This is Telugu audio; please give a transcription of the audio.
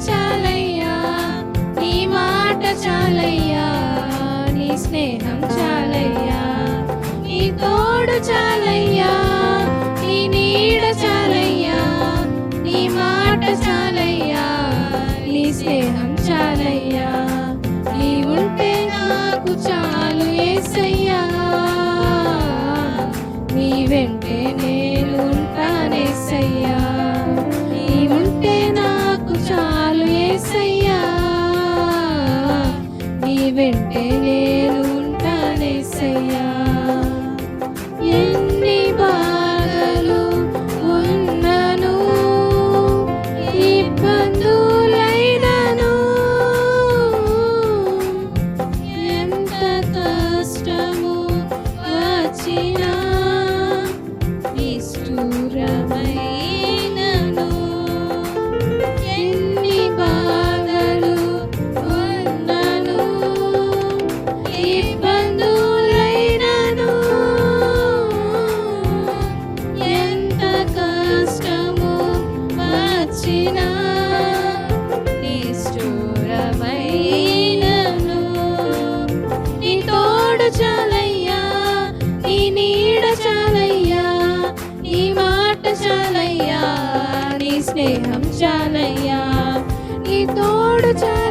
చాలయ్యా, నీ మాట చాలయ్యా, నీ స్నేహం చాలయ్యా, నీ తోడు చాలయ్యా, నీ నీడ చాలయ్యా, నీ మాట చాలయ్యా, నీ స్నేహం చాలయ్యా. నీ ఉంటే నాకు చాలు యేసయ్యా, నీ వెంటే నేను ఉంటానేసయ్యా. నీ ఉంటే నాకు చాలు యేసయ్యా, నీ వెంటే నేను ఉంటానేసయ్యా. ఎన్ని బాధలు ఉన్నను, ఇబ్బందులైనను, ఎంత కష్టము వచ్చినా, నిష్ఠూరమైనను, ఎన్ని బాధలు ఉన్నను, ఇబ్బందులైనను, ఎంత కష్టము వచ్చినా, నిష్ఠూరమైనను, నీ తోడు చాలయ్యా, నీ నీడ చాలయ్యా, నీ మాట చాలయ్యా, నీ స్నేహం చాలయ్యా, నీ తోడు చాలయ్యా.